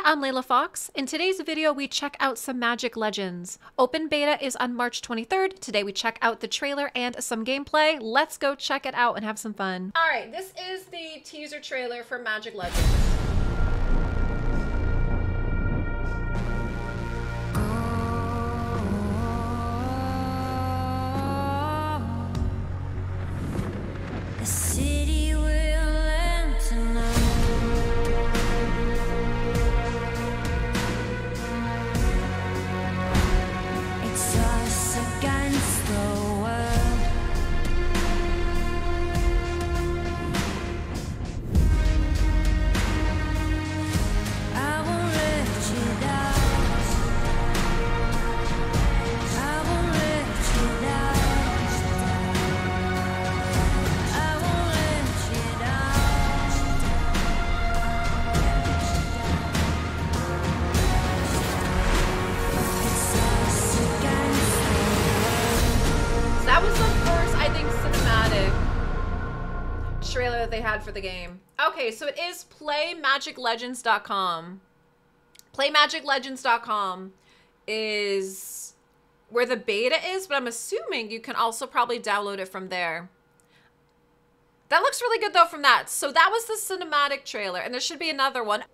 I'm LeilaFox. In today's video, we check out some Magic Legends. Open beta is on March 23rd. Today we check out the trailer and some gameplay. Let's go check it out and have some fun. All right, this is the teaser trailer for Magic Legends. The city will end tonight. It's us against the world. I won't let you down. I won't let you down. That was the first, I think, cinematic trailer that they had for the game. Okay, so it is playmagiclegends.com. Playmagiclegends.com is where the beta is, but I'm assuming you can also probably download it from there. That looks really good, though, from that. So that was the cinematic trailer, and there should be another one.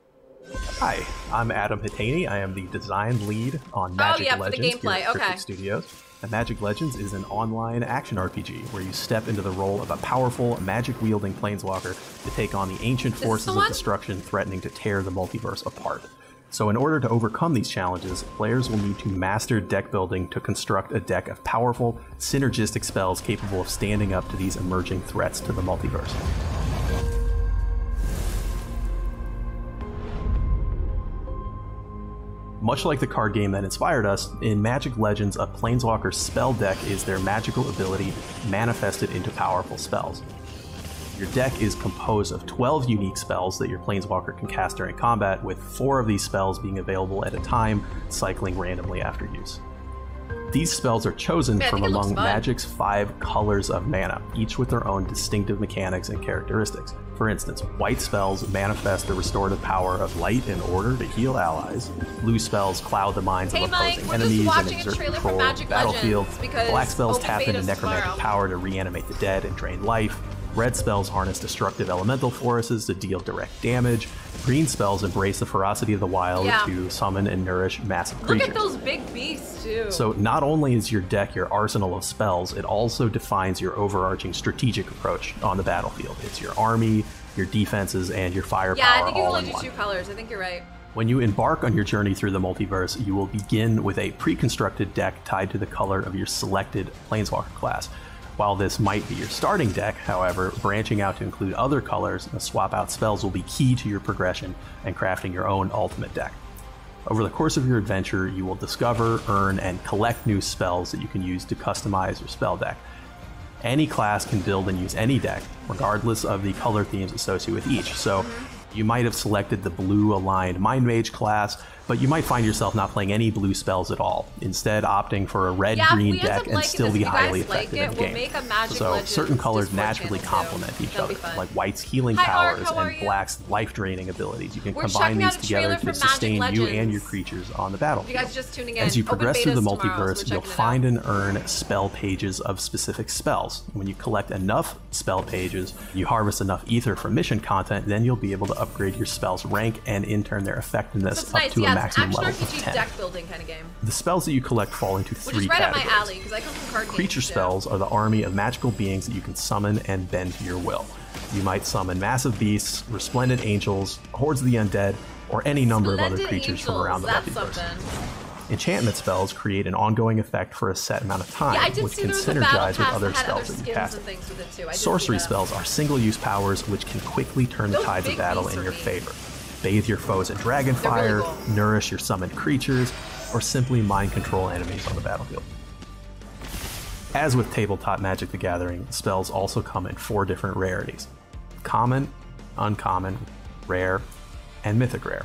Hi, I'm Adam Hitaney. I am the design lead on Magic Legends for the gameplay. here at Okay. Cryptic Studios. And Magic Legends is an online action RPG where you step into the role of a powerful, magic-wielding planeswalker to take on the ancient forces of destruction threatening to tear the multiverse apart. So in order to overcome these challenges, players will need to master deck building to construct a deck of powerful, synergistic spells capable of standing up to these emerging threats to the multiverse. Much like the card game that inspired us, in Magic Legends, a Planeswalker's spell deck is their magical ability manifested into powerful spells. Your deck is composed of 12 unique spells that your Planeswalker can cast during combat, with 4 of these spells being available at a time, cycling randomly after use. These spells are chosen from among Magic's 5 colors of mana, each with their own distinctive mechanics and characteristics. For instance, white spells manifest the restorative power of light in order to heal allies. Blue spells cloud the minds of opposing enemies and exert control of the battlefield. Black spells tap into necromantic power to reanimate the dead and drain life. Red spells harness destructive elemental forces to deal direct damage. Green spells embrace the ferocity of the wild to summon and nourish massive creatures. Look at those big beasts, too. So not only is your deck your arsenal of spells, it also defines your overarching strategic approach on the battlefield. It's your army, your defenses, and your firepower all in one. Yeah, I think you can only do 2 colors. I think you're right. When you embark on your journey through the multiverse, you will begin with a pre-constructed deck tied to the color of your selected Planeswalker class. While this might be your starting deck, however, branching out to include other colors and swap out spells will be key to your progression and crafting your own ultimate deck. Over the course of your adventure, you will discover, earn, and collect new spells that you can use to customize your spell deck. Any class can build and use any deck, regardless of the color themes associated with each. So you might have selected the blue-aligned Mind Mage class, but you might find yourself not playing any blue spells at all, instead opting for a red-green deck and still be highly effective in the game. So certain colors naturally complement each other, like white's healing powers and black's life-draining abilities. You can combine these together to sustain you and your creatures on the battlefield. As you progress through the multiverse, you'll find and earn spell pages of specific spells. When you collect enough spell pages, you harvest enough ether from mission content, then you'll be able to upgrade your spell's rank and in turn their effectiveness up to a maximum level of 10. Deck building kind of game. The spells that you collect fall into 3 right categories. Up my alley, 'cause I come from card games, Creature spells are the army of magical beings that you can summon and bend to your will. You might summon massive beasts, resplendent angels, hordes of the undead, or any number of other creatures from around the multiverse. Enchantment spells create an ongoing effect for a set amount of time, which can synergize with other spells that you cast. Sorcery spells are single-use powers which can quickly turn the tides of battle in your favor. Bathe your foes in dragonfire, nourish your summoned creatures, or simply mind control enemies on the battlefield. As with tabletop Magic the Gathering, spells also come in 4 different rarities: common, uncommon, rare, and mythic rare.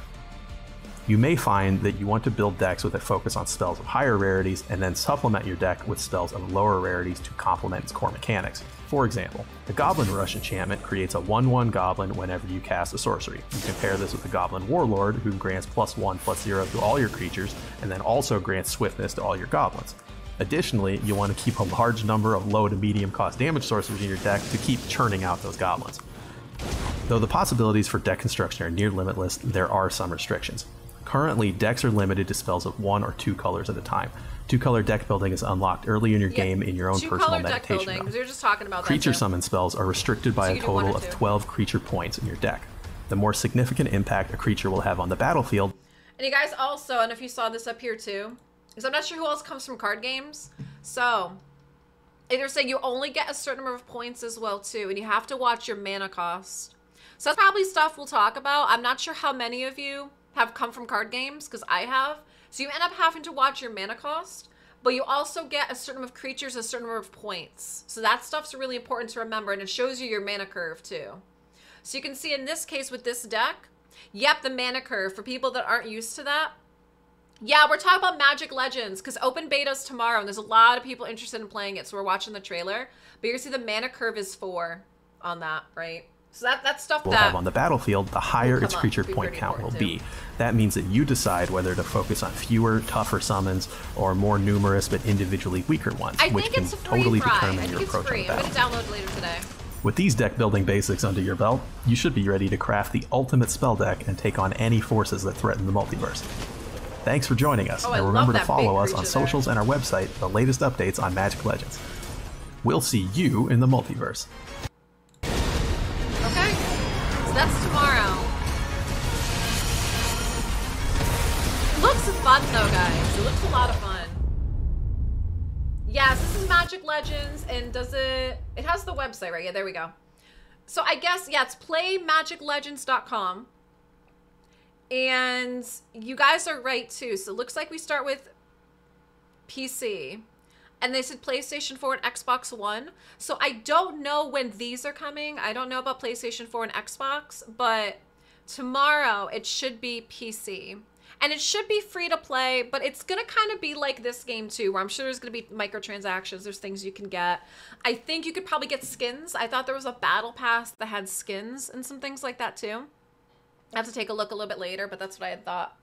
You may find that you want to build decks with a focus on spells of higher rarities and then supplement your deck with spells of lower rarities to complement its core mechanics. For example, the Goblin Rush enchantment creates a 1/1 goblin whenever you cast a sorcery. You can pair this with the Goblin Warlord, who grants +1/+0 to all your creatures, and then also grants swiftness to all your goblins. Additionally, you want to keep a large number of low to medium cost damage sorcerers in your deck to keep churning out those goblins. Though the possibilities for deck construction are near limitless, there are some restrictions. Currently, decks are limited to spells of 1 or 2 colors at a time. 2-color deck building is unlocked early in your game in your own personal meditation realm. We were just talking about Creature that summon spells are restricted by a total of 12 creature points in your deck. The more significant impact a creature will have on the battlefield. And you guys also, I don't know if you saw this up here too, because I'm not sure who else comes from card games. So, they're saying you only get a certain number of points as well too, and you have to watch your mana cost. So that's probably stuff we'll talk about. I'm not sure how many of you have come from card games, because I have. So you end up having to watch your mana cost, but you also get a certain number of creatures, a certain number of points. So that stuff's really important to remember, and it shows you your mana curve too. So you can see in this case with this deck, yep, the mana curve, for people that aren't used to that. Yeah, we're talking about Magic Legends, because open beta's tomorrow, and there's a lot of people interested in playing it, so we're watching the trailer. But you can see the mana curve is 4 on that, right? So that's stuff will that have on the battlefield, the higher its creature point count will be. That means that you decide whether to focus on fewer, tougher summons or more numerous but individually weaker ones, which can totally determine your approach on the battle. I'm going to download it later today. With these deck building basics under your belt, you should be ready to craft the ultimate spell deck and take on any forces that threaten the multiverse. Thanks for joining us, and remember to follow us on socials and our website for the latest updates on Magic Legends. We'll see you in the multiverse. Okay, so that's tomorrow. It looks fun though, guys. It looks a lot of fun. Yes, this is Magic Legends, and does it has the website, right? Yeah, there we go. So I guess, yeah, it's playmagiclegends.com. And you guys are right too. So it looks like we start with PC. And they said PlayStation 4 and Xbox One. So I don't know when these are coming. I don't know about PlayStation 4 and Xbox, but tomorrow it should be PC. And it should be free to play, but it's going to kind of be like this game too, where I'm sure there's going to be microtransactions. There's things you can get. I think you could probably get skins. I thought there was a battle pass that had skins and some things like that too. I have to take a look a little bit later, but that's what I had thought.